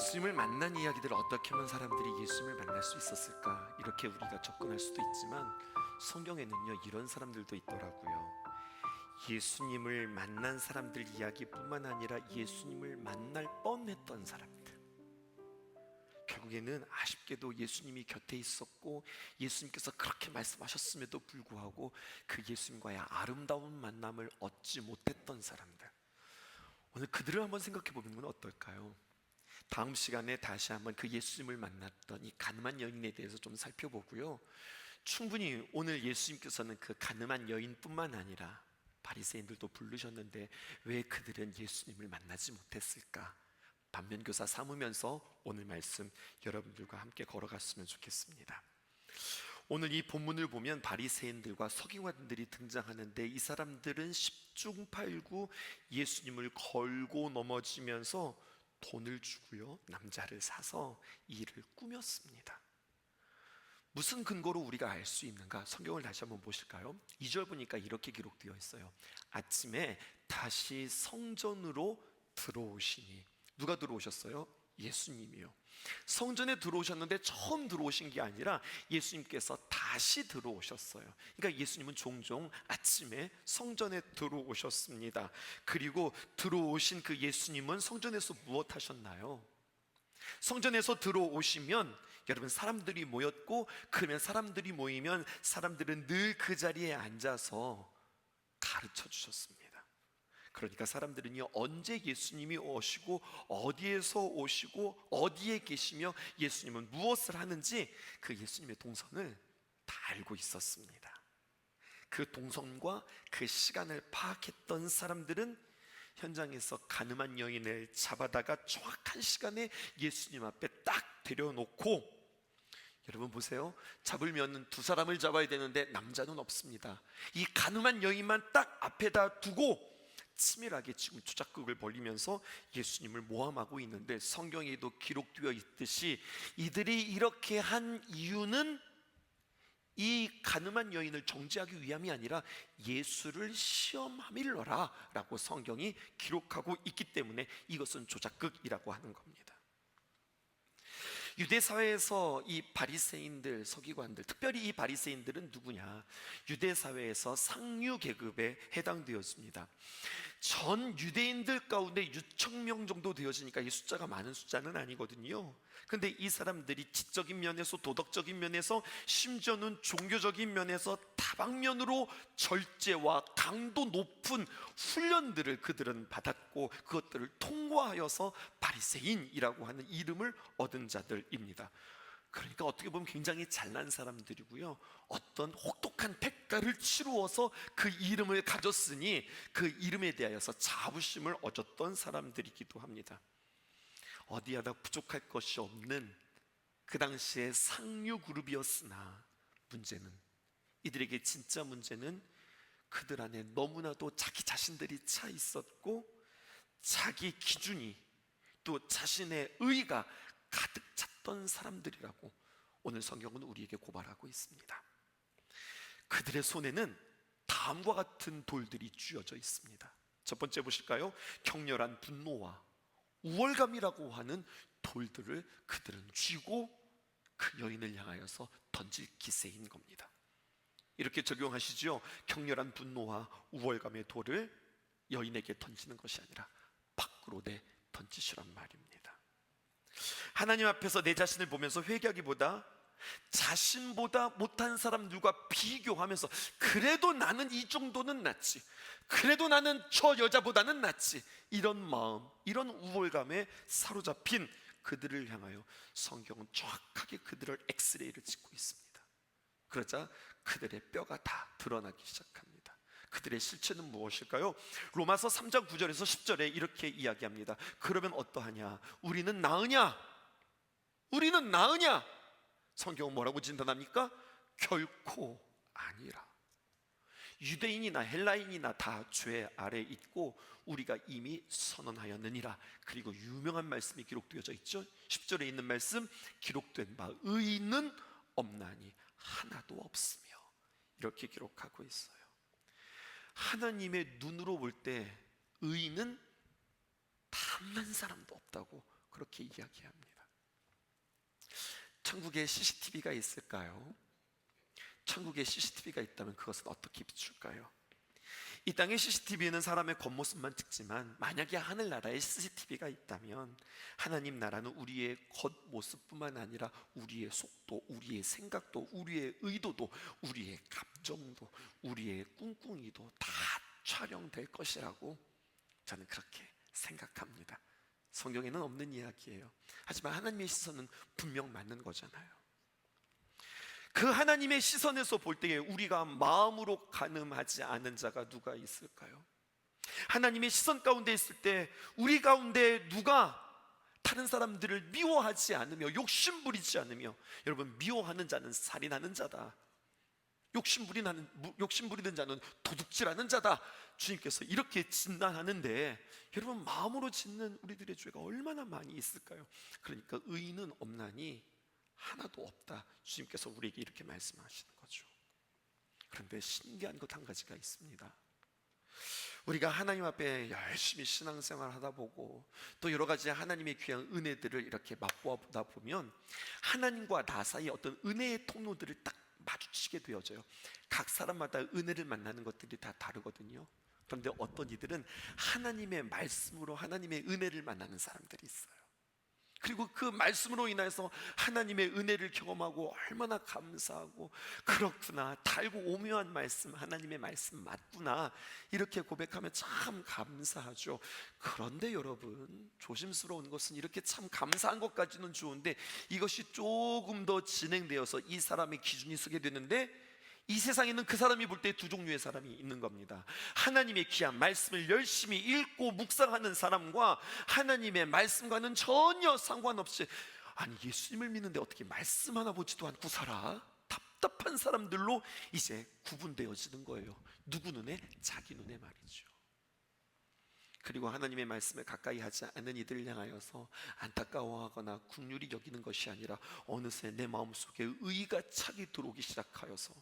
예수님을 만난 이야기들을 어떻게 하면 사람들이 예수님을 만날 수 있었을까, 이렇게 우리가 접근할 수도 있지만 성경에는요 이런 사람들도 있더라고요. 예수님을 만난 사람들 이야기뿐만 아니라 예수님을 만날 뻔했던 사람들, 결국에는 아쉽게도 예수님이 곁에 있었고 예수님께서 그렇게 말씀하셨음에도 불구하고 그 예수님과의 아름다운 만남을 얻지 못했던 사람들, 오늘 그들을 한번 생각해 보는 건 어떨까요? 다음 시간에 다시 한번 그 예수님을 만났던 이 가늠한 여인에 대해서 좀 살펴보고요, 충분히 오늘 예수님께서는 그 가늠한 여인뿐만 아니라 바리새인들도 부르셨는데 왜 그들은 예수님을 만나지 못했을까, 반면교사 삼으면서 오늘 말씀 여러분들과 함께 걸어갔으면 좋겠습니다. 오늘 이 본문을 보면 바리새인들과 서기관들이 등장하는데, 이 사람들은 십중팔구 예수님을 걸고 넘어지면서 돈을 주고요 남자를 사서 이를 꾸몄습니다. 무슨 근거로 우리가 알 수 있는가? 성경을 다시 한번 보실까요? 2절 보니까 이렇게 기록되어 있어요. 아침에 다시 성전으로 들어오시니. 누가 들어오셨어요? 예수님이요. 성전에 들어오셨는데 처음 들어오신 게 아니라 예수님께서 다시 들어오셨어요. 그러니까 예수님은 종종 아침에 성전에 들어오셨습니다. 그리고 들어오신 그 예수님은 성전에서 무엇 하셨나요? 성전에서 들어오시면 여러분 사람들이 모였고, 그러면 사람들이 모이면 사람들은 늘 그 자리에 앉아서 가르쳐 주셨습니다. 그러니까 사람들은요 언제 예수님이 오시고 어디에서 오시고 어디에 계시며 예수님은 무엇을 하는지 그 예수님의 동선을 다 알고 있었습니다. 그 동선과 그 시간을 파악했던 사람들은 현장에서 가늠한 여인을 잡아다가 정확한 시간에 예수님 앞에 딱 데려놓고, 여러분 보세요, 잡으면 두 사람을 잡아야 되는데 남자는 없습니다. 이 가늠한 여인만 딱 앞에다 두고 치밀하게 지금 조작극을 벌이면서 예수님을 모함하고 있는데, 성경에도 기록되어 있듯이 이들이 이렇게 한 이유는 이 가늠한 여인을 정죄하기 위함이 아니라 예수를 시험함일러라 라고 성경이 기록하고 있기 때문에 이것은 조작극이라고 하는 겁니다. 유대사회에서 이 바리새인들, 서기관들, 특별히 이 바리새인들은 누구냐? 유대사회에서 상류 계급에 해당되었습니다. 전 유대인들 가운데 6천 명 정도 되어지니까 이 숫자가 많은 숫자는 아니거든요. 근데 이 사람들이 지적인 면에서, 도덕적인 면에서, 심지어는 종교적인 면에서 다방면으로 절제와 강도 높은 훈련들을 그들은 받았고, 그것들을 통과하여서 바리새인이라고 하는 이름을 얻은 자들입니다. 그러니까 어떻게 보면 굉장히 잘난 사람들이고요, 어떤 혹독한 대가를 치루어서 그 이름을 가졌으니 그 이름에 대하여서 자부심을 얻었던 사람들이기도 합니다. 어디하다 부족할 것이 없는 그 당시의 상류 그룹이었으나, 문제는, 이들에게 진짜 문제는 그들 안에 너무나도 자기 자신들이 차 있었고, 자기 기준이, 또 자신의 의의가 가득 찼던 사람들이라고 오늘 성경은 우리에게 고발하고 있습니다. 그들의 손에는 다음과 같은 돌들이 쥐어져 있습니다. 첫 번째 보실까요? 격렬한 분노와 우월감이라고 하는 돌들을 그들은 쥐고 그 여인을 향하여서 던질 기세인 겁니다. 이렇게 적용하시죠. 격렬한 분노와 우월감의 돌을 여인에게 던지는 것이 아니라 밖으로 내 던지시란 말입니다. 하나님 앞에서 내 자신을 보면서 회개하기보다 자신보다 못한 사람들과 비교하면서 그래도 나는 이 정도는 낫지, 그래도 나는 저 여자보다는 낫지, 이런 마음, 이런 우월감에 사로잡힌 그들을 향하여 성경은 정확하게 그들을 엑스레이를 찍고 있습니다. 그러자 그들의 뼈가 다 드러나기 시작합니다. 그들의 실체는 무엇일까요? 로마서 3장 9절에서 10절에 이렇게 이야기합니다. 그러면 어떠하냐? 우리는 나으냐? 우리는 나으냐? 성경은 뭐라고 진단합니까? 결코 아니라. 유대인이나 헬라인이나 다 죄 아래 있고 우리가 이미 선언하였느니라. 그리고 유명한 말씀이 기록되어져 있죠. 10절에 있는 말씀, 기록된 바 의인은 없나니 하나도 없으며, 이렇게 기록하고 있어요. 하나님의 눈으로 볼 때 의인은 단 한 사람도 없다고 그렇게 이야기합니다. 천국에 CCTV가 있을까요? 천국에 CCTV가 있다면 그것은 어떻게 비출까요? 이 땅의 CCTV는 사람의 겉모습만 찍지만 만약에 하늘나라에 CCTV가 있다면 하나님 나라는 우리의 겉모습뿐만 아니라 우리의 속도, 우리의 생각도, 우리의 의도도, 우리의 감정도, 우리의 꿍꿍이도 다 촬영될 것이라고 저는 그렇게 생각합니다. 성경에는 없는 이야기예요. 하지만 하나님의 시선은 분명 맞는 거잖아요. 그 하나님의 시선에서 볼 때에 우리가 마음으로 가늠하지 않은 자가 누가 있을까요? 하나님의 시선 가운데 있을 때 우리 가운데 누가 다른 사람들을 미워하지 않으며 욕심부리지 않으며, 여러분, 미워하는 자는 살인하는 자다, 욕심부리는 자는 도둑질하는 자다, 주님께서 이렇게 진단하는데, 여러분, 마음으로 짓는 우리들의 죄가 얼마나 많이 있을까요? 그러니까 의인은 없나니 하나도 없다, 주님께서 우리에게 이렇게 말씀하시는 거죠. 그런데 신기한 것 한 가지가 있습니다. 우리가 하나님 앞에 열심히 신앙생활 하다 보고 또 여러 가지 하나님의 귀한 은혜들을 이렇게 맛보다 보면 하나님과 나 사이 어떤 은혜의 통로들을 딱 마주치게 되어져요. 각 사람마다 은혜를 만나는 것들이 다 다르거든요. 그런데 어떤 이들은 하나님의 말씀으로 하나님의 은혜를 만나는 사람들이 있어요. 그리고 그 말씀으로 인해서 하나님의 은혜를 경험하고 얼마나 감사하고, 그렇구나, 달고 오묘한 말씀, 하나님의 말씀 맞구나, 이렇게 고백하면 참 감사하죠. 그런데 여러분, 조심스러운 것은 이렇게 참 감사한 것까지는 좋은데 이것이 조금 더 진행되어서 이 사람의 기준이 서게 되는데, 이 세상에는 그 사람이 볼 때 두 종류의 사람이 있는 겁니다. 하나님의 귀한 말씀을 열심히 읽고 묵상하는 사람과 하나님의 말씀과는 전혀 상관없이, 아니 예수님을 믿는데 어떻게 말씀 하나 보지도 않고 살아? 답답한 사람들로 이제 구분되어지는 거예요. 누구 눈에? 자기 눈에 말이죠. 그리고 하나님의 말씀을 가까이 하지 않는 이들을 향하여서 안타까워하거나 긍휼히 여기는 것이 아니라 어느새 내 마음속에 의가 차기 들어오기 시작하여서,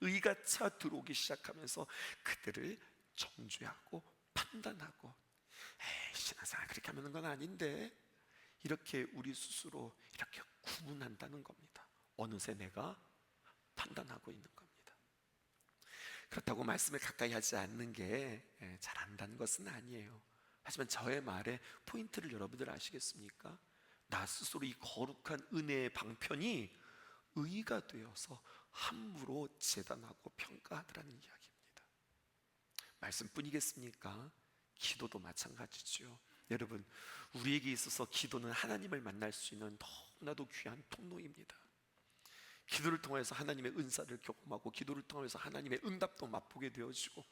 의가 차 들어오기 시작하면서 그들을 정죄하고 판단하고, 에이, 신앙생활 그렇게 하는 건 아닌데, 이렇게 우리 스스로 이렇게 구분한다는 겁니다. 어느새 내가 판단하고 있는 겁니다. 그렇다고 말씀을 가까이 하지 않는 게 잘한다는 것은 아니에요. 하지만 저의 말의 포인트를 여러분들 아시겠습니까? 나 스스로 이 거룩한 은혜의 방편이 의가 되어서 함부로 재단하고 평가하더라는 이야기입니다. 말씀뿐이겠습니까? 기도도 마찬가지죠. 여러분, 우리에게 있어서 기도는 하나님을 만날 수 있는 너무나도 귀한 통로입니다. 기도를 통해서 하나님의 은사를 경험하고, 기도를 통해서 하나님의 응답도 맛보게 되어지고,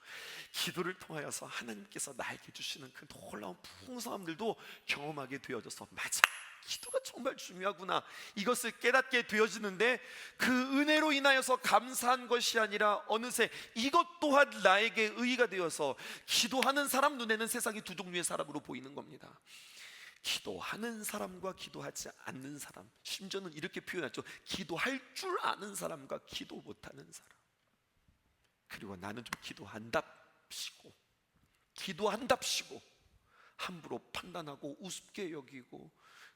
기도를 통하여서 하나님께서 나에게 주시는 그 놀라운 풍성함들도 경험하게 되어져서, 맞아, 기도가 정말 중요하구나, 이것을 깨닫게 되어지는데, 그 은혜로 인하여서 감사한 것이 아니라 어느새 이것 또한 나에게 의의가 되어서 기도하는 사람 눈에는 세상이 두 종류의 사람으로 보이는 겁니다. 기도하는 사람과 기도하지 않는 사람, 심지어는 이렇게 표현하죠. 기도할 줄 아는 사람과 기도 못하는 사람. 그리고 나는 좀 기도한답시고 함부로 판단하고 우습게 여기고,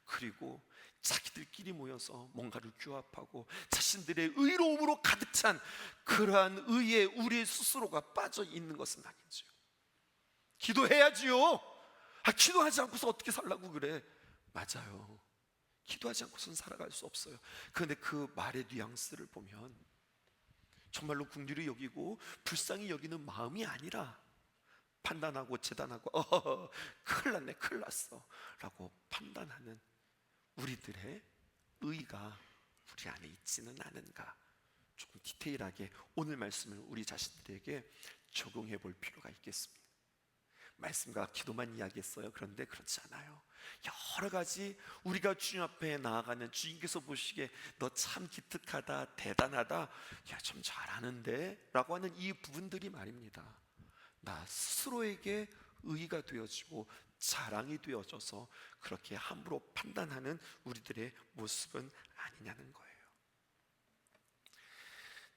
그리고 자기들끼리 모여서 뭔가를 규합하고 자신들의 의로움으로 가득 찬 그러한 의에 우리 스스로가 빠져 있는 것은 아닌지요. 기도해야지요. 기도하지 않고서 어떻게 살라고 그래? 맞아요. 기도하지 않고서는 살아갈 수 없어요. 그런데 그 말의 뉘앙스를 보면 정말로 긍휼히 여기고 불쌍히 여기는 마음이 아니라 판단하고 재단하고 큰일 났어 라고 판단하는 우리들의 의가 우리 안에 있지는 않은가, 조금 디테일하게 오늘 말씀을 우리 자신들에게 적용해 볼 필요가 있겠습니다. 말씀과 기도만 이야기했어요. 그런데 그렇지 않아요. 여러 가지 우리가 주님 앞에 나아가는, 주님께서 보시기에 너 참 기특하다, 대단하다, 야, 좀 잘하는데 라고 하는 이 부분들이 말입니다, 나 스스로에게 의의가 되어지고 자랑이 되어져서 그렇게 함부로 판단하는 우리들의 모습은 아니냐는 거예요.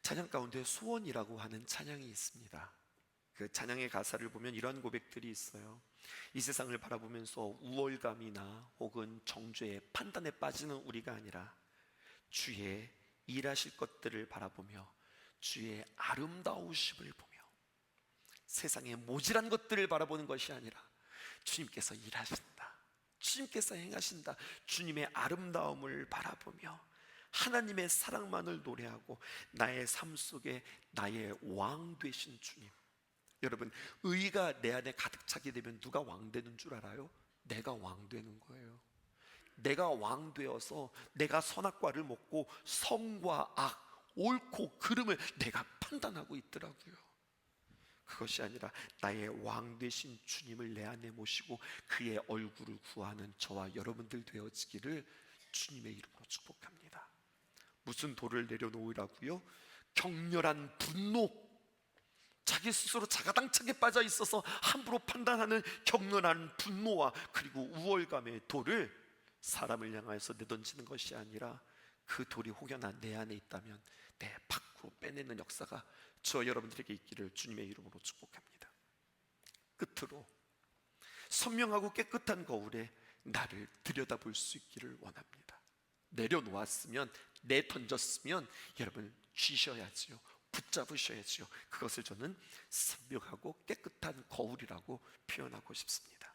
찬양 가운데 소원이라고 하는 찬양이 있습니다. 그 찬양의 가사를 보면 이런 고백들이 있어요. 이 세상을 바라보면서 우월감이나 혹은 정죄의 판단에 빠지는 우리가 아니라 주의 일하실 것들을 바라보며 주의 아름다우심을 보며 세상의 모질한 것들을 바라보는 것이 아니라 주님께서 일하신다, 주님께서 행하신다, 주님의 아름다움을 바라보며 하나님의 사랑만을 노래하고 나의 삶 속에 나의 왕 되신 주님. 여러분, 의가 내 안에 가득 차게 되면 누가 왕 되는 줄 알아요? 내가 왕 되는 거예요. 내가 왕 되어서 내가 선악과를 먹고 성과 악, 옳고 그름을 내가 판단하고 있더라고요. 그것이 아니라 나의 왕 되신 주님을 내 안에 모시고 그의 얼굴을 구하는 저와 여러분들 되어지기를 주님의 이름으로 축복합니다. 무슨 돌을 내려놓으라고요? 격렬한 분노, 자기 스스로 자가당착에 빠져 있어서 함부로 판단하는 격렬한 분노와 그리고 우월감의 돌을 사람을 향해서 내던지는 것이 아니라 그 돌이 혹여나 내 안에 있다면 내 밖으로 빼내는 역사가 저 여러분들에게 있기를 주님의 이름으로 축복합니다. 끝으로 선명하고 깨끗한 거울에 나를 들여다볼 수 있기를 원합니다. 내려놓았으면, 내던졌으면 여러분 쥐셔야지요, 붙잡으셔야지요. 그것을 저는 선명하고 깨끗한 거울이라고 표현하고 싶습니다.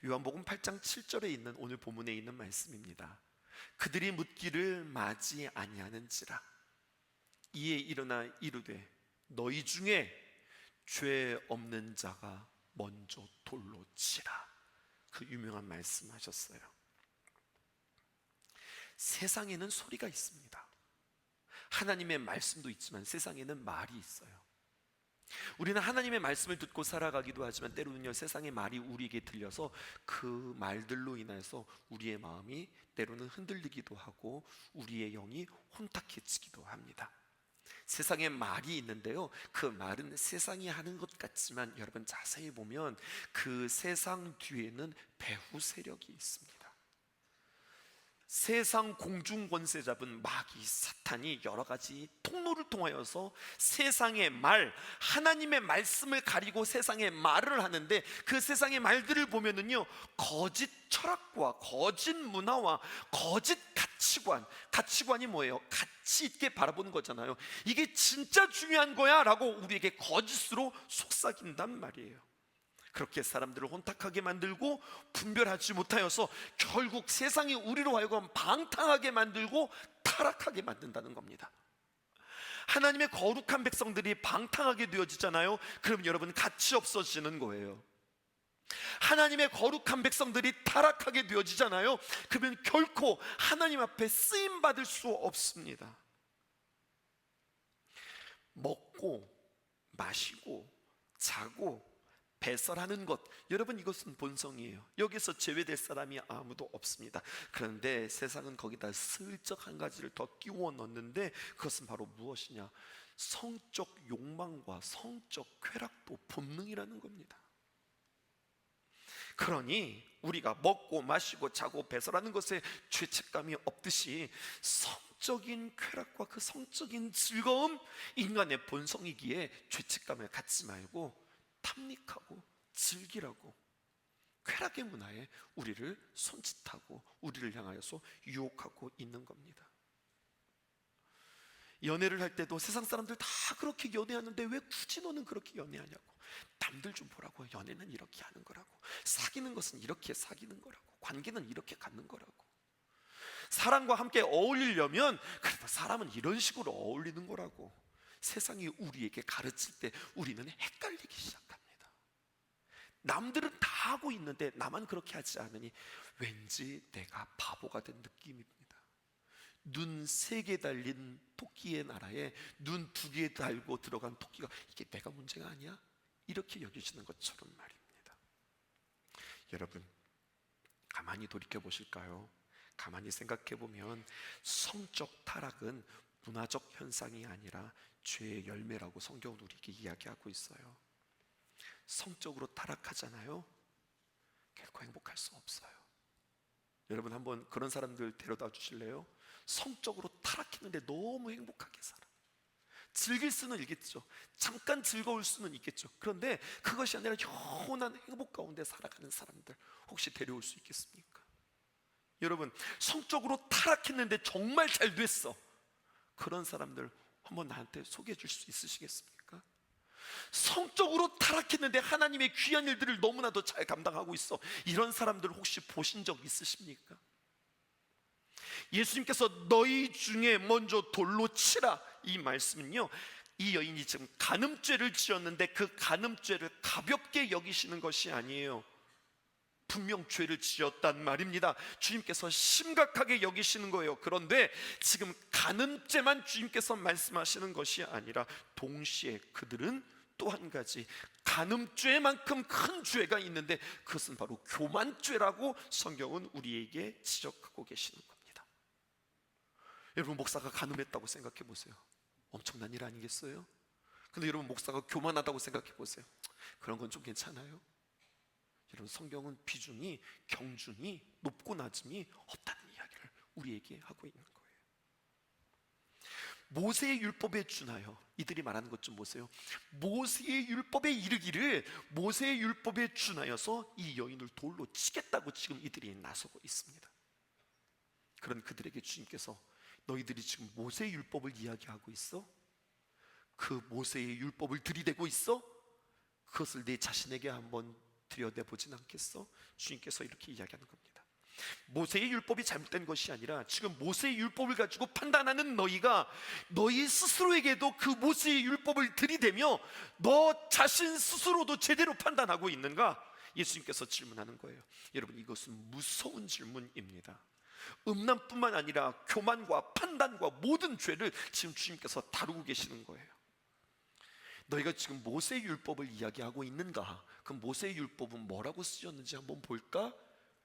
요한복음 8장 7절에 있는 오늘 본문에 있는 말씀입니다. 그들이 묻기를 마지 아니하는지라 이에 일어나 이르되 너희 중에 죄 없는 자가 먼저 돌로 치라. 그 유명한 말씀하셨어요. 세상에는 소리가 있습니다. 하나님의 말씀도 있지만 세상에는 말이 있어요. 우리는 하나님의 말씀을 듣고 살아가기도 하지만 때로는요, 세상의 말이 우리에게 들려서 그 말들로 인해서 우리의 마음이 때로는 흔들리기도 하고 우리의 영이 혼탁해지기도 합니다. 세상에 말이 있는데요, 그 말은 세상이 하는 것 같지만 여러분 자세히 보면 그 세상 뒤에는 배후 세력이 있습니다. 세상 공중 권세 잡은 마귀 사탄이 여러 가지 통로를 통하여서 세상의 말, 하나님의 말씀을 가리고 세상의 말을 하는데, 그 세상의 말들을 보면은요, 거짓 철학과 거짓 문화와 거짓 가치관, 가치관이 뭐예요? 가치 있게 바라보는 거잖아요. 이게 진짜 중요한 거야 라고 우리에게 거짓으로 속삭인단 말이에요. 그렇게 사람들을 혼탁하게 만들고 분별하지 못하여서 결국 세상이 우리로 하여금 방탕하게 만들고 타락하게 만든다는 겁니다. 하나님의 거룩한 백성들이 방탕하게 되어지잖아요. 그럼 여러분 가치 없어지는 거예요. 하나님의 거룩한 백성들이 타락하게 되어지잖아요. 그러면 결코 하나님 앞에 쓰임 받을 수 없습니다. 먹고 마시고 자고 배설하는 것, 여러분 이것은 본성이에요. 여기서 제외될 사람이 아무도 없습니다. 그런데 세상은 거기다 슬쩍 한 가지를 더 끼워 넣는데, 그것은 바로 무엇이냐? 성적 욕망과 성적 쾌락도 본능이라는 겁니다. 그러니 우리가 먹고 마시고 자고 배설하는 것에 죄책감이 없듯이 성적인 쾌락과 그 성적인 즐거움, 인간의 본성이기에 죄책감을 갖지 말고 탐닉하고 즐기라고 쾌락의 문화에 우리를 손짓하고 우리를 향하여서 유혹하고 있는 겁니다. 연애를 할 때도 세상 사람들 다 그렇게 연애하는데 왜 굳이 너는 그렇게 연애하냐고. 남들 좀 보라고. 연애는 이렇게 하는 거라고. 사귀는 것은 이렇게 사귀는 거라고. 관계는 이렇게 갖는 거라고. 사람과 함께 어울리려면 그래도 사람은 이런 식으로 어울리는 거라고. 세상이 우리에게 가르칠 때 우리는 헷갈리기 시작합니다. 남들은 다 하고 있는데 나만 그렇게 하지 않으니 왠지 내가 바보가 된 느낌입니다. 눈 3개 달린 토끼의 나라에 눈 2개 달고 들어간 토끼가 이게 내가 문제가 아니야? 이렇게 여기시는 것처럼 말입니다. 여러분, 가만히 돌이켜 보실까요? 가만히 생각해 보면 성적 타락은 문화적 현상이 아니라 죄의 열매라고 성경은 우리에게 이야기하고 있어요. 성적으로 타락하잖아요. 결코 행복할 수 없어요. 여러분 한번 그런 사람들 데려다 주실래요? 성적으로 타락했는데 너무 행복하게 살아. 즐길 수는 있겠죠. 잠깐 즐거울 수는 있겠죠. 그런데 그것이 아니라 영원한 행복 가운데 살아가는 사람들 혹시 데려올 수 있겠습니까? 여러분, 성적으로 타락했는데 정말 잘 됐어. 그런 사람들 한번 나한테 소개해 줄 수 있으시겠습니까? 성적으로 타락했는데 하나님의 귀한 일들을 너무나도 잘 감당하고 있어. 이런 사람들 혹시 보신 적 있으십니까? 예수님께서 너희 중에 먼저 돌로 치라, 이 말씀은요, 이 여인이 지금 간음죄를 지었는데 그 간음죄를 가볍게 여기시는 것이 아니에요. 분명 죄를 지었단 말입니다. 주님께서 심각하게 여기시는 거예요. 그런데 지금 간음죄만 주님께서 말씀하시는 것이 아니라 동시에 그들은 또 한 가지 간음죄만큼 큰 죄가 있는데 그것은 바로 교만죄라고 성경은 우리에게 지적하고 계시는 겁니다. 여러분, 목사가 간음했다고 생각해 보세요. 엄청난 일 아니겠어요? 근데 여러분, 목사가 교만하다고 생각해 보세요. 그런 건 좀 괜찮아요? 여러분, 성경은 비중이, 경중이, 높고 낮음이 없다는 이야기를 우리에게 하고 있는 거예요. 모세의 율법에 준하여, 이들이 말하는 것 좀 보세요. 모세의 율법에 이르기를 모세의 율법에 준하여서 이 여인을 돌로 치겠다고 지금 이들이 나서고 있습니다. 그런 그들에게 주님께서 너희들이 지금 모세의 율법을 이야기하고 있어? 그 모세의 율법을 들이대고 있어? 그것을 내 자신에게 한번 들여다보진 않겠어? 주님께서 이렇게 이야기하는 겁니다. 모세의 율법이 잘못된 것이 아니라 지금 모세의 율법을 가지고 판단하는 너희가 너희 스스로에게도 그 모세의 율법을 들이대며 너 자신 스스로도 제대로 판단하고 있는가? 예수님께서 질문하는 거예요. 여러분, 이것은 무서운 질문입니다. 음란뿐만 아니라 교만과 판단과 모든 죄를 지금 주님께서 다루고 계시는 거예요. 너희가 지금 모세의 율법을 이야기하고 있는가? 그럼 모세의 율법은 뭐라고 쓰였는지 한번 볼까?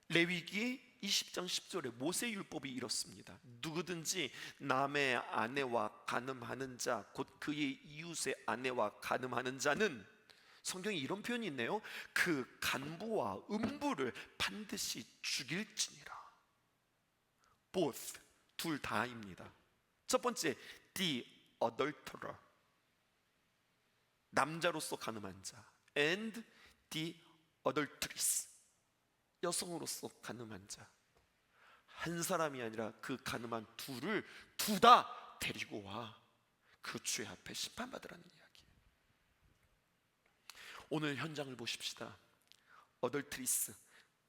레위기 20장 10절에 모세의 율법이 이렇습니다. 누구든지 남의 아내와 간음하는 자, 곧 그의 이웃의 아내와 간음하는 자는, 성경에 이런 표현이 있네요. 그 간부와 음부를 반드시 죽일지니라. both, 둘 다입니다. 첫 번째, the adulterer, 남자로서 간음한 자, and the adulteress, 여성으로서 간음한 자. 한 사람이 아니라 그 간음한 둘을 둘 다 데리고 와 그 죄 앞에 심판받으라는 이야기. 오늘 현장을 보십시다. 어덜트리스,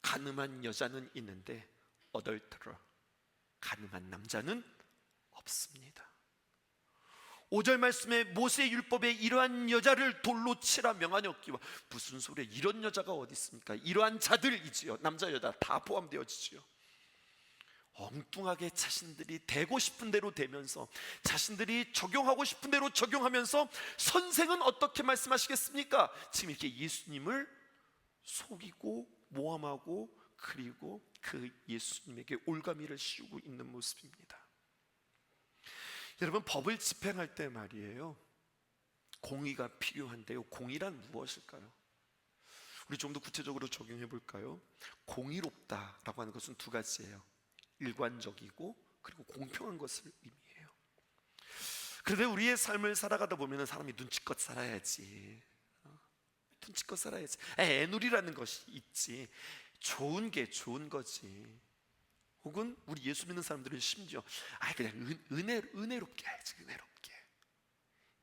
간음한 여자는 있는데 어덜트러, 간음한 남자는 없습니다. 5절 말씀에 모세의 율법에 이러한 여자를 돌로 치라 명하였기와, 무슨 소리야, 이런 여자가 어디 있습니까? 이러한 자들이지요. 남자 여자 다 포함되어지지요. 엉뚱하게 자신들이 되고 싶은 대로 되면서, 자신들이 적용하고 싶은 대로 적용하면서 선생은 어떻게 말씀하시겠습니까? 지금 이렇게 예수님을 속이고 모함하고, 그리고 그 예수님에게 올가미를 씌우고 있는 모습입니다. 여러분, 법을 집행할 때 말이에요, 공의가 필요한데요. 공의란 무엇일까요? 우리 좀 더 구체적으로 적용해 볼까요? 공의롭다라고 하는 것은 두 가지예요. 일관적이고 그리고 공평한 것을 의미해요. 그런데 우리의 삶을 살아가다 보면 사람이 눈치껏 살아야지, 눈치껏 살아야지, 애누리라는 것이 있지, 좋은 게 좋은 거지. 혹은 우리 예수 믿는 사람들은 심지어 그냥 은혜롭게 해야지, 은혜롭게.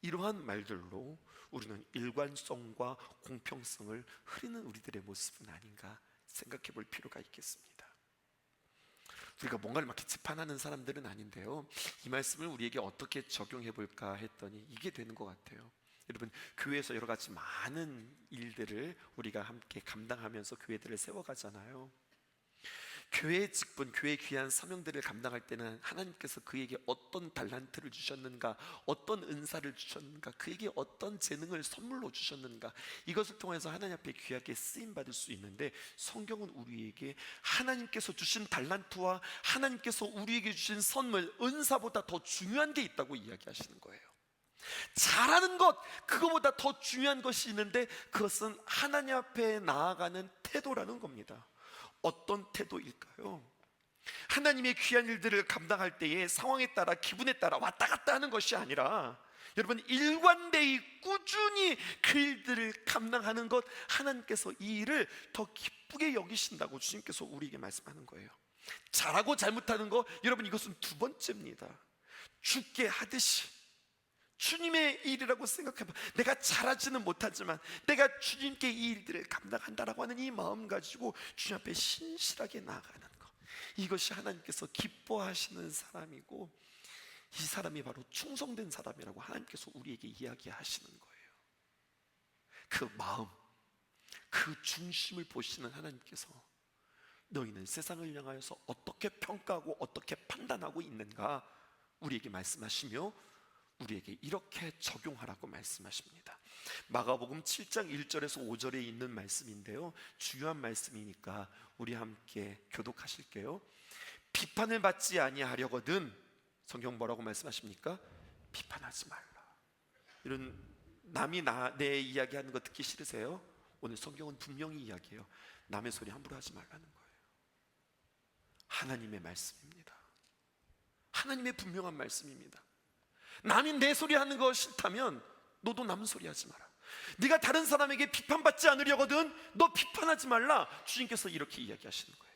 이러한 말들로 우리는 일관성과 공평성을 흐리는 우리들의 모습은 아닌가 생각해 볼 필요가 있겠습니다. 우리가 뭔가를 막 재판하는 사람들은 아닌데요, 이 말씀을 우리에게 어떻게 적용해 볼까 했더니 이게 되는 것 같아요. 여러분, 교회에서 여러 가지 많은 일들을 우리가 함께 감당하면서 교회들을 세워가잖아요. 교회의 직분, 교회의 귀한 사명들을 감당할 때는 하나님께서 그에게 어떤 달란트를 주셨는가, 어떤 은사를 주셨는가, 그에게 어떤 재능을 선물로 주셨는가, 이것을 통해서 하나님 앞에 귀하게 쓰임받을 수 있는데, 성경은 우리에게 하나님께서 주신 달란트와 하나님께서 우리에게 주신 선물, 은사보다 더 중요한 게 있다고 이야기하시는 거예요. 잘하는 것, 그거보다 더 중요한 것이 있는데 그것은 하나님 앞에 나아가는 태도라는 겁니다. 어떤 태도일까요? 하나님의 귀한 일들을 감당할 때에 상황에 따라, 기분에 따라 왔다 갔다 하는 것이 아니라 여러분, 일관되이 꾸준히 그 일들을 감당하는 것, 하나님께서 이 일을 더 기쁘게 여기신다고 주님께서 우리에게 말씀하는 거예요. 잘하고 잘못하는 거, 여러분, 이것은 두 번째입니다. 주께 하듯이 주님의 일이라고 생각해봐. 내가 잘하지는 못하지만 내가 주님께 이 일들을 감당한다라고 하는 이 마음 가지고 주님 앞에 신실하게 나아가는 것, 이것이 하나님께서 기뻐하시는 사람이고, 이 사람이 바로 충성된 사람이라고 하나님께서 우리에게 이야기하시는 거예요. 그 마음, 그 중심을 보시는 하나님께서 너희는 세상을 향하여서 어떻게 평가하고 어떻게 판단하고 있는가 우리에게 말씀하시며 우리에게 이렇게 적용하라고 말씀하십니다. 마가복음 7장 1절에서 5절에 있는 말씀인데요, 중요한 말씀이니까 우리 함께 교독하실게요. 비판을 받지 아니하려거든, 성경 뭐라고 말씀하십니까? 비판하지 말라. 이런 남이 내 이야기하는 거 듣기 싫으세요? 오늘 성경은 분명히 이야기해요. 남의 소리 함부로 하지 말라는 거예요. 하나님의 말씀입니다. 하나님의 분명한 말씀입니다. 남이 내 소리 하는 거 싫다면 너도 남 소리 하지 마라. 네가 다른 사람에게 비판받지 않으려거든 너 비판하지 말라. 주님께서 이렇게 이야기하시는 거예요.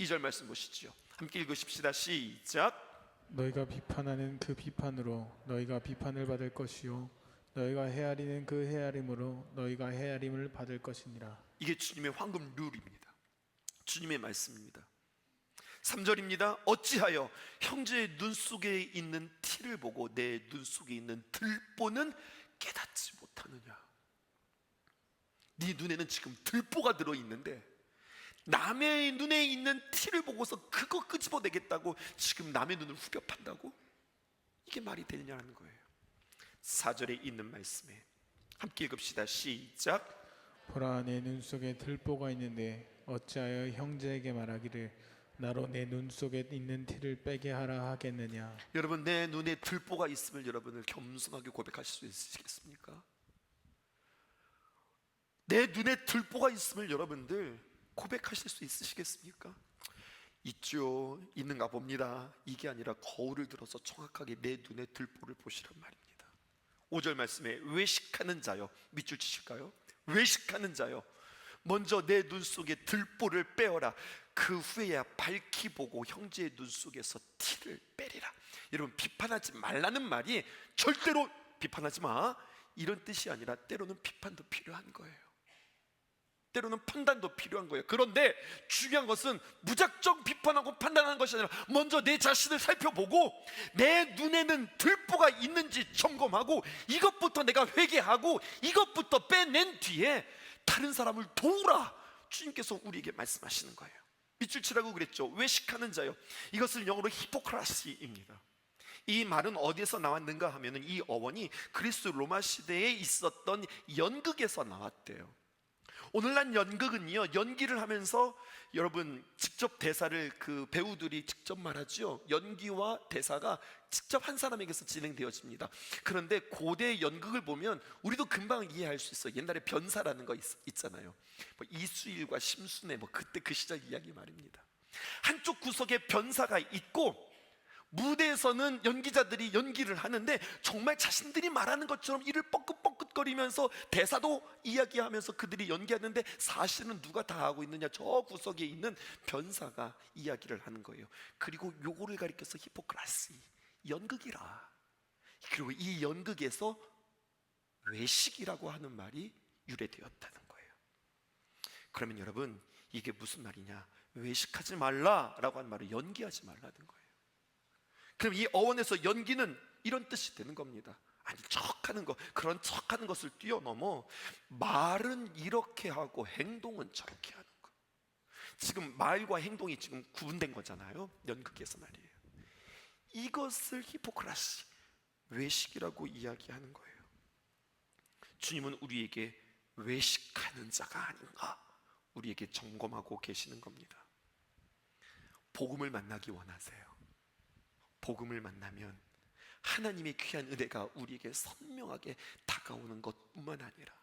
2절 말씀 보시죠. 함께 읽으십시다. 시작. 너희가 비판하는 그 비판으로 너희가 비판을 받을 것이요 너희가 헤아리는 그 헤아림으로 너희가 헤아림을 받을 것이니라. 이게 주님의 황금 룰입니다. 주님의 말씀입니다. 3절입니다. 어찌하여 형제의 눈 속에 있는 티를 보고 내 눈 속에 있는 들보는 깨닫지 못하느냐. 네 눈에는 지금 들보가 들어있는데 남의 눈에 있는 티를 보고서 그거 끄집어내겠다고 지금 남의 눈을 후벼 판다고? 이게 말이 되느냐는 거예요. 4절에 있는 말씀에 함께 읽읍시다. 시작. 보라, 내 눈 속에 들보가 있는데 어찌하여 형제에게 말하기를 나로 내 눈 속에 있는 티를 빼게 하라 하겠느냐. 여러분, 내 눈에 들보가 있음을 여러분을 겸손하게 고백하실 수 있으시겠습니까? 내 눈에 들보가 있음을 여러분들 고백하실 수 있으시겠습니까? 있죠, 있는가 봅니다. 이게 아니라 거울을 들어서 정확하게 내 눈에 들보를 보시란 말입니다. 5절 말씀에 외식하는 자여, 밑줄 치실까요? 외식하는 자여, 먼저 내 눈 속에 들보를 빼어라. 그 후에야 밝히 보고 형제의 눈 속에서 티를 빼리라. 여러분, 비판하지 말라는 말이 절대로 비판하지 마 이런 뜻이 아니라 때로는 비판도 필요한 거예요. 때로는 판단도 필요한 거예요. 그런데 중요한 것은 무작정 비판하고 판단하는 것이 아니라 먼저 내 자신을 살펴보고 내 눈에는 들보가 있는지 점검하고 이것부터 내가 회개하고 이것부터 빼낸 뒤에 다른 사람을 도우라. 주님께서 우리에게 말씀하시는 거예요. 밑줄 치라고 그랬죠. 외식하는 자요, 이것을 영어로 히포크라시입니다. 이 말은 어디에서 나왔는가 하면은 이 어원이 그리스 로마 시대에 있었던 연극에서 나왔대요. 오늘날 연극은요, 연기를 하면서 여러분 직접 대사를 그 배우들이 직접 말하죠. 연기와 대사가 직접 한 사람에게서 진행되어집니다. 그런데 고대 연극을 보면 우리도 금방 이해할 수 있어요. 옛날에 변사라는 거 있잖아요. 뭐 이수일과 심순애, 뭐 그때 그 시절 이야기 말입니다. 한쪽 구석에 변사가 있고 무대에서는 연기자들이 연기를 하는데 정말 자신들이 말하는 것처럼 이를 뻐끗뻐끗거리면서 대사도 이야기하면서 그들이 연기하는데 사실은 누가 다 하고 있느냐, 저 구석에 있는 변사가 이야기를 하는 거예요. 그리고 요거를 가리켜서 히포크라시, 연극이라. 그리고 이 연극에서 외식이라고 하는 말이 유래되었다는 거예요. 그러면 여러분, 이게 무슨 말이냐? 외식하지 말라라고 하는 말은 연기하지 말라는 거예요. 그럼 이 어원에서 연기는 이런 뜻이 되는 겁니다. 아니, 척하는 거, 그런 척하는 것을 뛰어넘어 말은 이렇게 하고 행동은 저렇게 하는 거. 지금 말과 행동이 지금 구분된 거잖아요, 연극에서 말이에요. 이것을 히포크라시, 외식이라고 이야기하는 거예요. 주님은 우리에게 외식하는 자가 아닌가 우리에게 점검하고 계시는 겁니다. 복음을 만나기 원하세요? 복음을 만나면 하나님의 귀한 은혜가 우리에게 선명하게 다가오는 것뿐만 아니라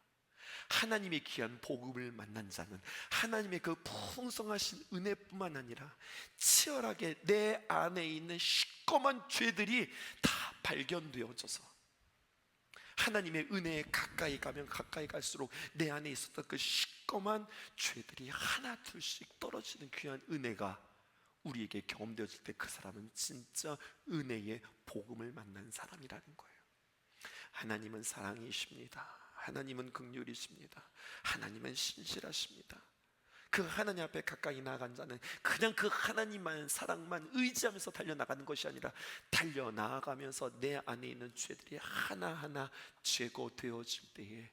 하나님의 귀한 복음을 만난 자는 하나님의 그 풍성하신 은혜뿐만 아니라 치열하게 내 안에 있는 시꺼먼 죄들이 다 발견되어져서 하나님의 은혜에 가까이 가면 가까이 갈수록 내 안에 있었던 그 시꺼먼 죄들이 하나 둘씩 떨어지는 귀한 은혜가 우리에게 경험되어질 때 그 사람은 진짜 은혜의 복음을 만난 사람이라는 거예요. 하나님은 사랑이십니다. 하나님은 긍휼이십니다. 하나님은 신실하십니다. 그 하나님 앞에 가까이 나아간 자는 그냥 그 하나님만 사랑만 의지하면서 달려나가는 것이 아니라 달려나아가면서 내 안에 있는 죄들이 하나하나 제거되어질 때에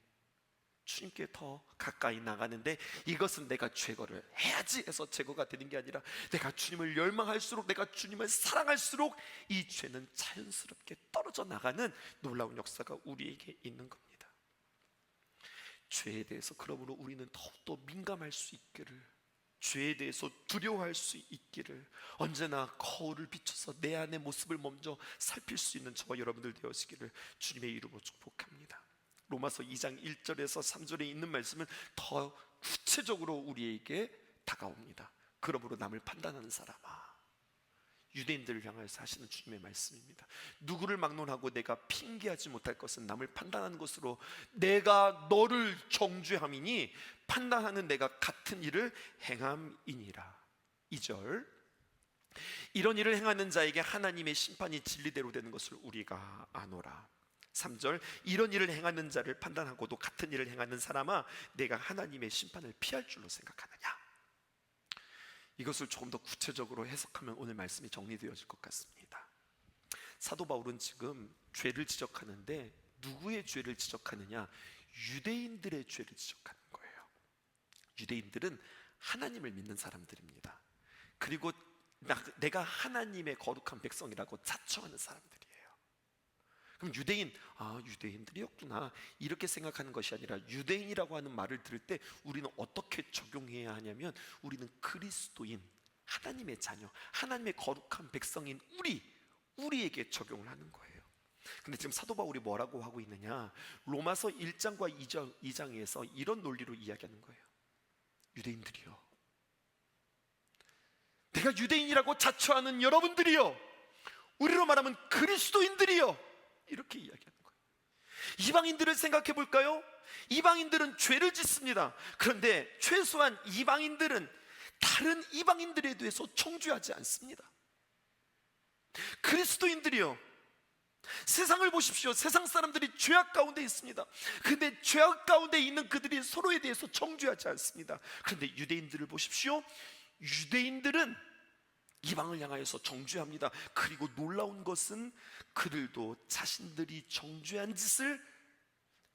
주님께 더 가까이 나가는데, 이것은 내가 제거를 해야지 해서 제거가 되는 게 아니라 내가 주님을 열망할수록, 내가 주님을 사랑할수록 이 죄는 자연스럽게 떨어져 나가는 놀라운 역사가 우리에게 있는 겁니다. 죄에 대해서 그러므로 우리는 더욱더 민감할 수 있기를, 죄에 대해서 두려워할 수 있기를, 언제나 거울을 비춰서 내 안의 모습을 먼저 살필 수 있는 저와 여러분들 되어지기를 주님의 이름으로 축복합니다. 로마서 2장 1절에서 3절에 있는 말씀은 더 구체적으로 우리에게 다가옵니다. 그러므로 남을 판단하는 사람아, 유대인들을 향해서 하시는 주님의 말씀입니다. 누구를 막론하고 내가 핑계하지 못할 것은 남을 판단하는 것으로 내가 너를 정죄함이니 판단하는 내가 같은 일을 행함이니라. 2절, 이런 일을 행하는 자에게 하나님의 심판이 진리대로 되는 것을 우리가 아노라. 3절, 이런 일을 행하는 자를 판단하고도 같은 일을 행하는 사람아, 내가 하나님의 심판을 피할 줄로 생각하느냐. 이것을 조금 더 구체적으로 해석하면 오늘 말씀이 정리되어질 것 같습니다. 사도 바울은 지금 죄를 지적하는데 누구의 죄를 지적하느냐? 유대인들의 죄를 지적하는 거예요. 유대인들은 하나님을 믿는 사람들입니다. 그리고 내가 하나님의 거룩한 백성이라고 자처하는 사람들이에요. 그럼 유대인들이었구나 이렇게 생각하는 것이 아니라, 유대인이라고 하는 말을 들을 때 우리는 어떻게 적용해야 하냐면, 우리는 그리스도인, 하나님의 자녀, 하나님의 거룩한 백성인 우리에게 적용을 하는 거예요. 근데 지금 사도 바울이 뭐라고 하고 있느냐? 로마서 1장과 2장에서 이런 논리로 이야기하는 거예요. 유대인들이요, 내가 유대인이라고 자처하는 여러분들이요, 우리로 말하면 그리스도인들이요, 이렇게 이야기하는 거예요. 이방인들을 생각해 볼까요? 이방인들은 죄를 짓습니다. 그런데 최소한 이방인들은 다른 이방인들에 대해서 정죄하지 않습니다. 그리스도인들이요, 세상을 보십시오. 세상 사람들이 죄악 가운데 있습니다. 그런데 죄악 가운데 있는 그들이 서로에 대해서 정죄하지 않습니다. 그런데 유대인들을 보십시오. 유대인들은 이방을 향하여서 정죄합니다. 그리고 놀라운 것은 그들도 자신들이 정죄한 짓을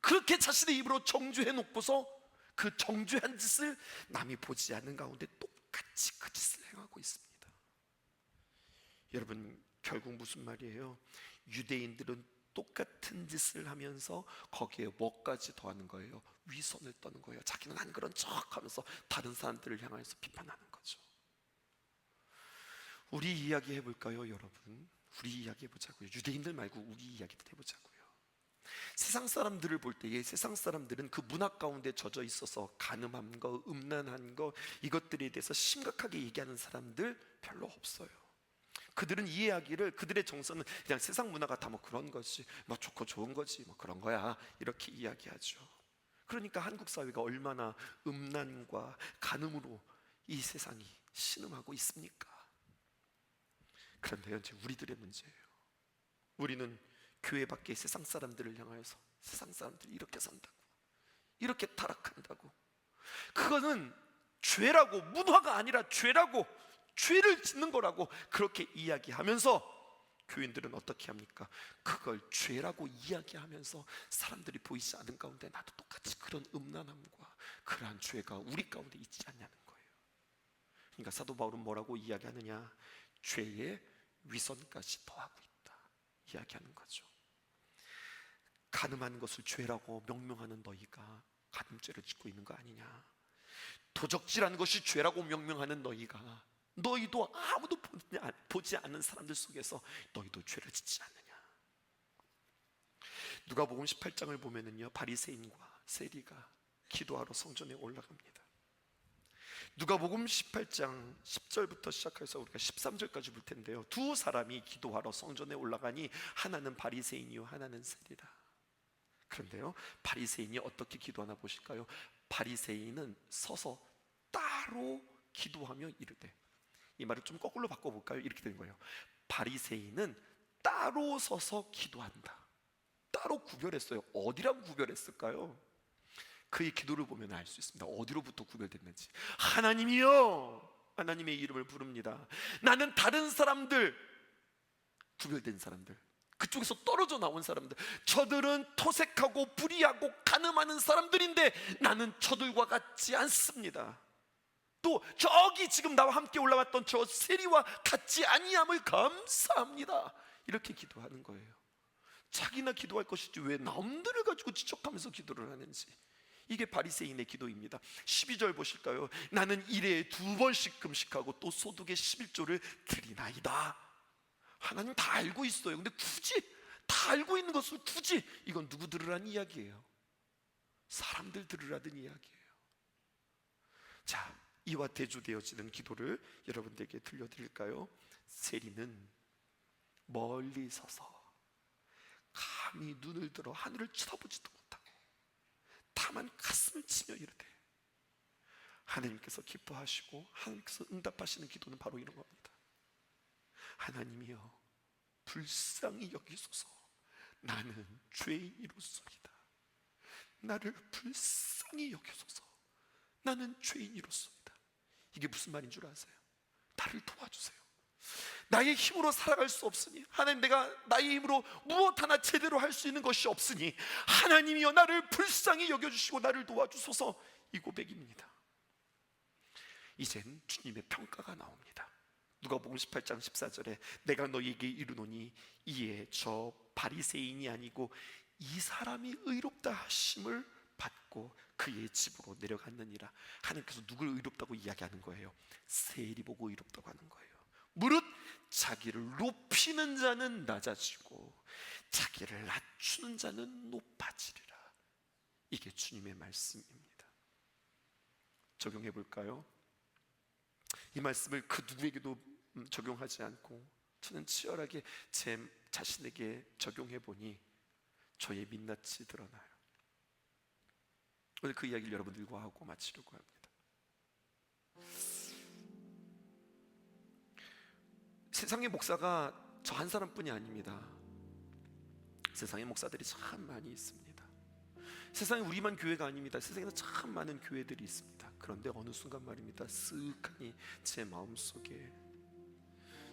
그렇게 자신의 입으로 정죄해 놓고서 그 정죄한 짓을 남이 보지 않는 가운데 똑같이 그 짓을 행하고 있습니다. 여러분, 결국 무슨 말이에요? 유대인들은 똑같은 짓을 하면서 거기에 뭐까지 더하는 거예요? 위선을 떠는 거예요. 자기는 안 그런 척 하면서 다른 사람들을 향해서 비판하는 거죠. 우리 이야기 해볼까요, 여러분? 우리 이야기 해보자고요. 유대인들 말고 우리 이야기도 해보자고요. 세상 사람들을 볼 때에 세상 사람들은 그 문화 가운데 젖어 있어서 간음한 거, 음란한 거, 이것들에 대해서 심각하게 얘기하는 사람들 별로 없어요. 그들은 이해하기를, 그들의 정서는 그냥 세상 문화가 다 뭐 그런 거지, 뭐 좋고 좋은 거지, 뭐 그런 거야, 이렇게 이야기하죠. 그러니까 한국 사회가 얼마나 음란과 간음으로 이 세상이 신음하고 있습니까? 그런데 이제 우리들의 문제예요. 우리는 교회 밖에 세상 사람들을 향하여서 세상 사람들이 이렇게 산다고, 이렇게 타락한다고, 그거는 죄라고, 문화가 아니라 죄라고, 죄를 짓는 거라고 그렇게 이야기하면서 교인들은 어떻게 합니까? 그걸 죄라고 이야기하면서 사람들이 보이지 않는 가운데 나도 똑같이 그런 음란함과 그러한 죄가 우리 가운데 있지 않냐는 거예요. 그러니까 사도 바울은 뭐라고 이야기하느냐? 죄의 위선까지 더하고 있다 이야기하는 거죠. 간음하는 것을 죄라고 명명하는 너희가 간음죄를 짓고 있는 거 아니냐? 도적질하는 것이 죄라고 명명하는 너희도 아무도 보지 않는 사람들 속에서 너희도 죄를 짓지 않느냐? 누가복음 18장을 보면은요, 바리새인과 세리가 기도하러 성전에 올라갑니다. 누가복음 18장 10절부터 시작해서 우리가 13절까지 볼 텐데요, 두 사람이 기도하러 성전에 올라가니 하나는 바리새인이요 하나는 세리라. 그런데요, 바리새인이 어떻게 기도하나 보실까요? 바리새인은 서서 따로 기도하며 이르되, 이 말을 좀 거꾸로 바꿔볼까요? 이렇게 되는 거예요. 바리새인은 따로 서서 기도한다. 따로 구별했어요. 어디랑 구별했을까요? 그의 기도를 보면 알 수 있습니다. 어디로부터 구별됐는지. 하나님이여, 하나님의 이름을 부릅니다. 나는 다른 사람들, 구별된 사람들, 그쪽에서 떨어져 나온 사람들, 저들은 토색하고 불의하고 간음하는 사람들인데 나는 저들과 같지 않습니다. 또 저기 지금 나와 함께 올라왔던 저 세리와 같지 아니함을 감사합니다. 이렇게 기도하는 거예요. 자기나 기도할 것이지 왜 남들을 가지고 지적하면서 기도를 하는지. 이게 바리새인의 기도입니다. 12절 보실까요? 나는 일에 2번씩 금식하고 또 소득의 11조를 드리나이다. 하나님 다 알고 있어요. 근데 굳이 다 알고 있는 것을 굳이, 이건 누구 들으라는 이야기예요? 사람들 들으라는 이야기예요. 자, 이와 대조되어지는 기도를 여러분들에게 들려드릴까요? 세리는 멀리 서서 감히 눈을 들어 하늘을 쳐다보지도 못하고 다만 가슴을 치며 이르되, 하나님께서 기뻐하시고 하나님께서 응답하시는 기도는 바로 이런 겁니다. 하나님이여, 불쌍히 여기소서. 나는 죄인이로소이다. 나를 불쌍히 여기소서. 나는 죄인이로소이다. 이게 무슨 말인 줄 아세요? 나를 도와주세요. 나의 힘으로 살아갈 수 없으니, 하나님, 내가 나의 힘으로 무엇 하나 제대로 할 수 있는 것이 없으니 하나님이여 나를 불쌍히 여겨주시고 나를 도와주소서. 이 고백입니다. 이젠 주님의 평가가 나옵니다. 누가복음 18장 14절에 내가 너희에게 이르노니 이에 저 바리새인이 아니고 이 사람이 의롭다 하심을 받고 그의 집으로 내려갔느니라. 하나님께서 누굴 의롭다고 이야기하는 거예요? 세리 보고 의롭다고 하는 거예요. 무릇 자기를 높이는 자는 낮아지고 자기를 낮추는 자는 높아지리라. 이게 주님의 말씀입니다. 적용해 볼까요? 이 말씀을 그 누구에게도 적용하지 않고 저는 치열하게 제 자신에게 적용해 보니 저의 민낯이 드러나요. 오늘 그 이야기를 여러분들과 하고 마치려고 합니다. 세상의 목사가 저 한 사람뿐이 아닙니다. 세상의 목사들이 참 많이 있습니다. 세상에 우리만 교회가 아닙니다. 세상에는 참 많은 교회들이 있습니다. 그런데 어느 순간 말입니다, 쓱하니 제 마음속에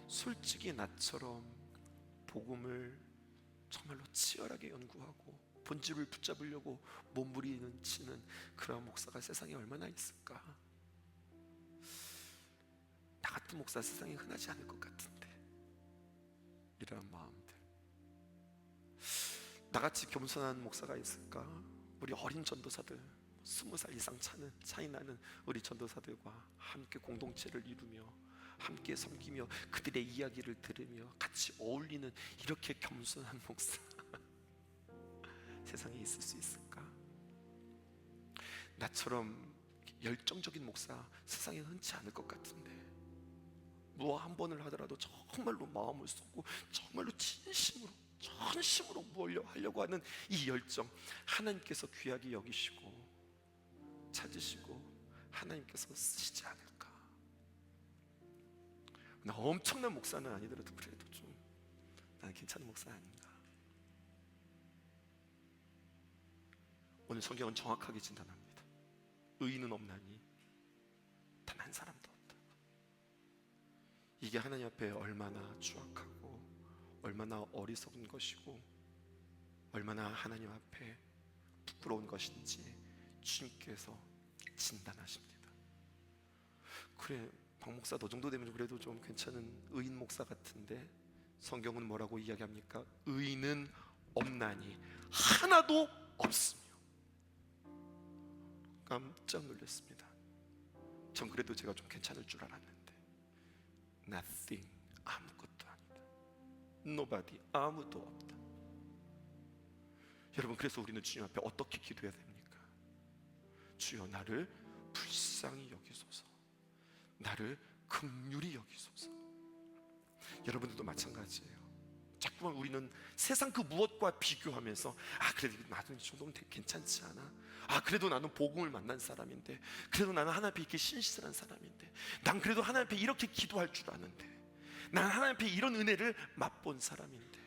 솔직히 나처럼 복음을 정말로 치열하게 연구하고 본질을 붙잡으려고 몸부림치는 그런 목사가 세상에 얼마나 있을까? 나 같은 목사 세상에 흔하지 않을 것 같은데, 이런 마음들. 나같이 겸손한 목사가 있을까? 우리 어린 전도사들, 20살 이상 차이 나는 우리 전도사들과 함께 공동체를 이루며 함께 섬기며 그들의 이야기를 들으며 같이 어울리는 이렇게 겸손한 목사 세상에 있을 수 있을까? 나처럼 열정적인 목사 세상에 흔치 않을 것 같은데, 뭐 한 번을 하더라도 정말로 마음을 쏟고 정말로 진심으로 전심으로 무엇을 하려고 하는 이 열정, 하나님께서 귀하게 여기시고 찾으시고 하나님께서 쓰시지 않을까? 나 엄청난 목사는 아니더라도 그래도 좀 나는 괜찮은 목사 아닌가? 오늘 성경은 정확하게 진단합니다. 의인은 없나니 단 한 사람도 없다. 이게 하나님 앞에 얼마나 추악하고 얼마나 어리석은 것이고 얼마나 하나님 앞에 부끄러운 것인지 주님께서 진단하십니다. 그래, 박 목사 너 정도 되면 그래도 좀 괜찮은 의인 목사 같은데, 성경은 뭐라고 이야기합니까? 의인은 없나니 하나도 없으며. 깜짝 놀랐습니다. 전 그래도 제가 좀 괜찮을 줄 알았는데 nothing, 아무것도 아니다. nobody, 아무도 없다. 여러분, 그래서 우리는 주님 앞에 어떻게 기도해야 됩니까? 주여 나를 불쌍히 여기소서, 나를 긍휼히 여기소서. 여러분들도 마찬가지예요. 자꾸만 우리는 세상 그 무엇과 비교하면서 그래도 나도 이 정도면 괜찮지 않아? 그래도 나는 복음을 만난 사람인데, 그래도 나는 하나님 앞에 이렇게 신실한 사람인데, 난 그래도 하나님 앞에 이렇게 기도할 줄 아는데, 난 하나님 앞에 이런 은혜를 맛본 사람인데,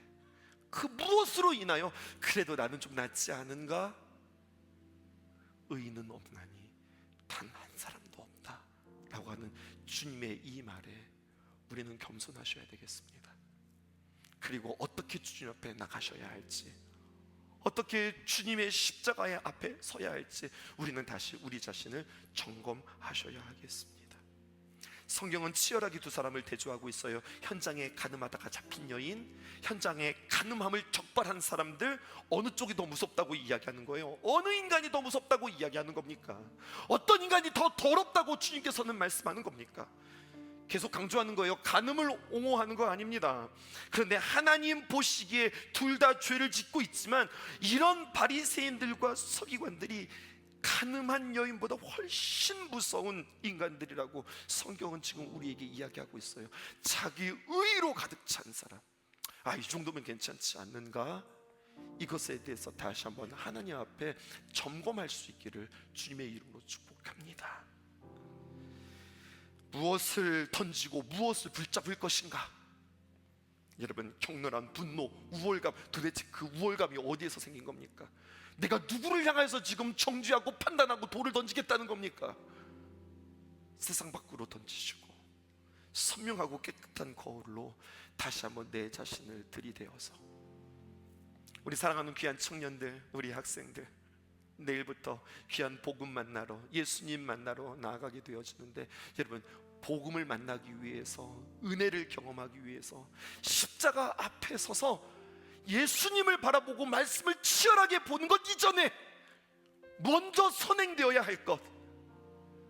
그 무엇으로 인하여 그래도 나는 좀 낫지 않은가? 의인은 없나니 단 한 사람도 없다 라고 하는 주님의 이 말에 우리는 겸손하셔야 되겠습니다. 그리고 어떻게 주님 앞에 나가셔야 할지, 어떻게 주님의 십자가의 앞에 서야 할지 우리는 다시 우리 자신을 점검하셔야 하겠습니다. 성경은 치열하게 두 사람을 대조하고 있어요. 현장에 가늠하다가 잡힌 여인, 현장에 가늠함을 적발한 사람들, 어느 쪽이 더 무섭다고 이야기하는 거예요? 어느 인간이 더 무섭다고 이야기하는 겁니까? 어떤 인간이 더 더럽다고 주님께서는 말씀하는 겁니까? 계속 강조하는 거예요. 간음을 옹호하는 거 아닙니다. 그런데 하나님 보시기에 둘 다 죄를 짓고 있지만, 이런 바리새인들과 서기관들이 간음한 여인보다 훨씬 무서운 인간들이라고 성경은 지금 우리에게 이야기하고 있어요. 자기 의로 가득 찬 사람, 이 정도면 괜찮지 않는가? 이것에 대해서 다시 한번 하나님 앞에 점검할 수 있기를 주님의 이름으로 축복합니다. 무엇을 던지고 무엇을 붙잡을 것인가? 여러분, 격렬한 분노, 우월감, 도대체 그 우월감이 어디에서 생긴 겁니까? 내가 누구를 향해서 지금 정죄하고 판단하고 돌을 던지겠다는 겁니까? 세상 밖으로 던지시고 선명하고 깨끗한 거울로 다시 한번 내 자신을 들이대어서, 우리 사랑하는 귀한 청년들, 우리 학생들, 내일부터 귀한 복음 만나러, 예수님 만나러 나아가게 되어지는데, 여러분, 복음을 만나기 위해서, 은혜를 경험하기 위해서 십자가 앞에 서서 예수님을 바라보고 말씀을 치열하게 보는 것 이전에 먼저 선행되어야 할 것,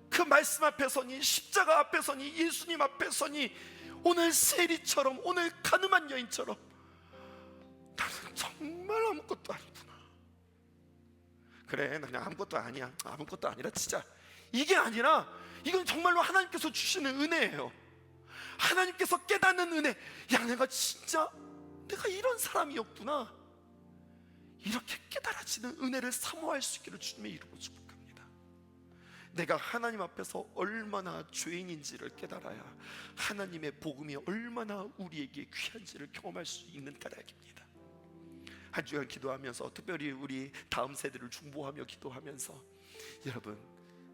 그 말씀 앞에 서니, 십자가 앞에 서니, 예수님 앞에 서니, 오늘 세리처럼, 오늘 가늠한 여인처럼 나는 정말 아무것도 아니구나, 그래 나 그냥 아무것도 아니야, 아무것도 아니라 진짜, 이게 아니라 이건 정말로 하나님께서 주시는 은혜예요. 하나님께서 깨닫는 은혜. 내가 진짜 내가 이런 사람이었구나, 이렇게 깨달아지는 은혜를 사모할 수 있기를 주님의 이름으로 축복합니다. 내가 하나님 앞에서 얼마나 죄인인지를 깨달아야 하나님의 복음이 얼마나 우리에게 귀한지를 경험할 수 있는 까닭입니다. 한 주간 기도하면서, 특별히 우리 다음 세대를 중보하며 기도하면서, 여러분,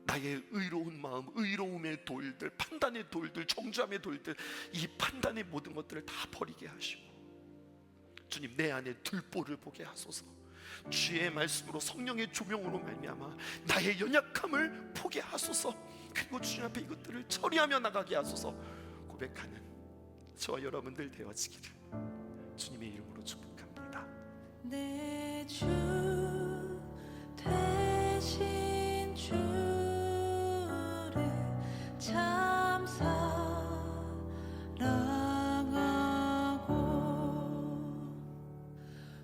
나의 의로운 마음, 의로움의 돌들, 판단의 돌들, 정죄함의 돌들, 이 판단의 모든 것들을 다 버리게 하시고, 주님, 내 안에 들보를 보게 하소서. 주의 말씀으로, 성령의 조명으로 말미암아 나의 연약함을 보게 하소서. 그리고 주님 앞에 이것들을 처리하며 나가게 하소서. 고백하는 저와 여러분들 되어지기를 주님의 이름으로 축복합니다. 내 주 대신 주를 참 사랑하고,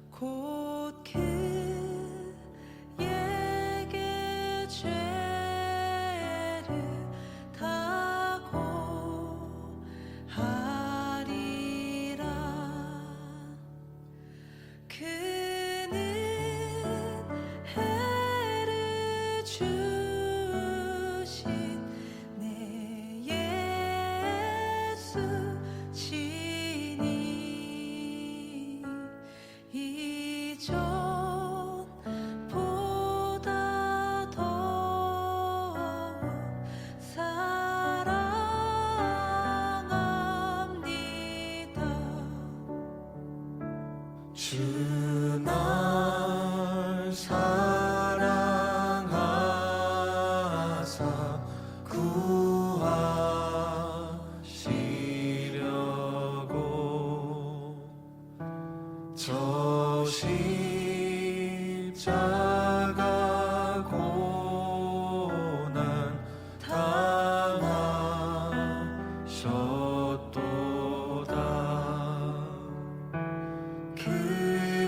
곧 그에게 죄를 다 고하리라. 그는 해를 주신 내 예수 시니, 이전보다 더욱 사랑합니다. 주 날 사랑하사 구하시려고 저 십자가 고난 당하셨도다. 그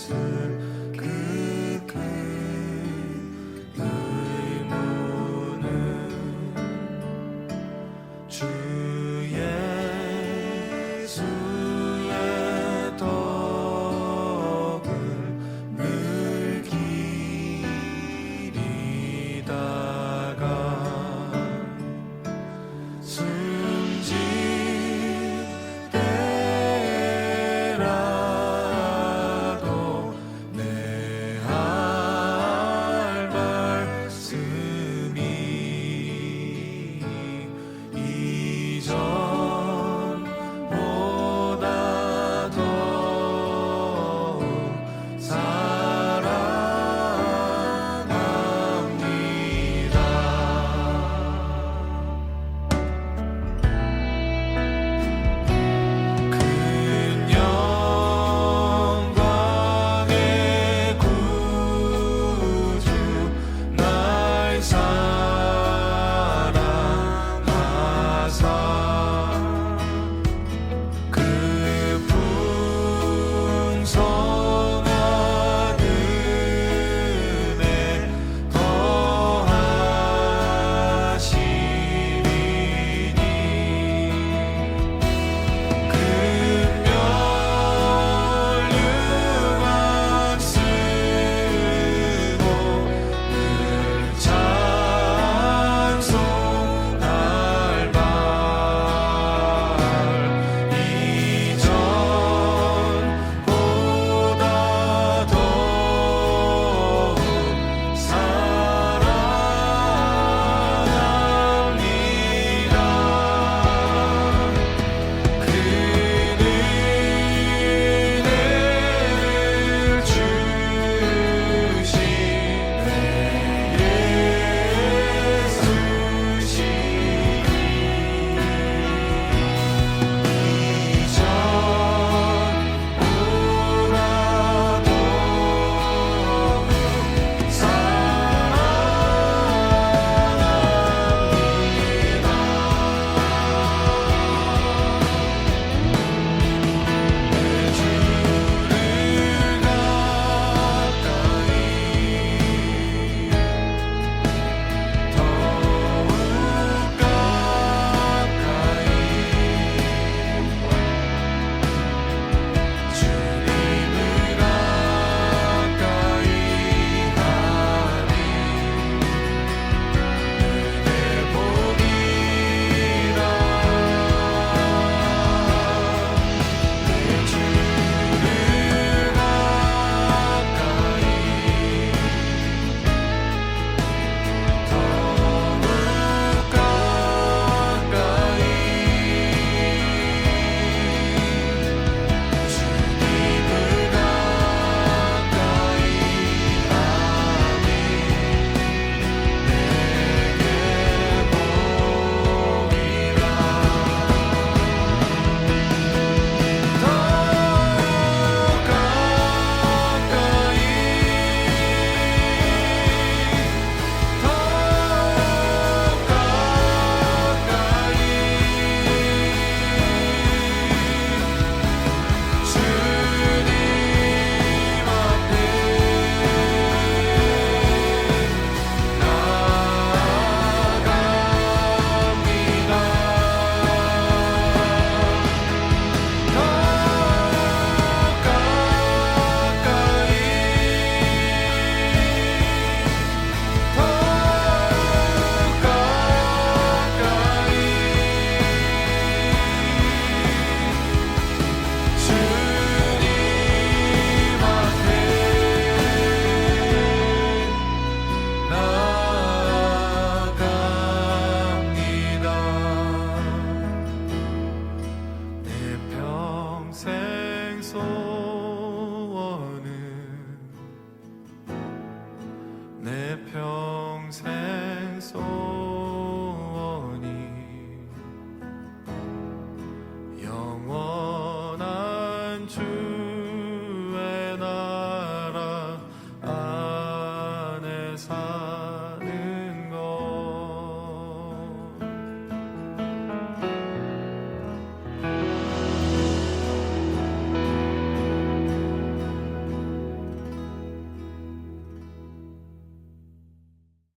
다스리라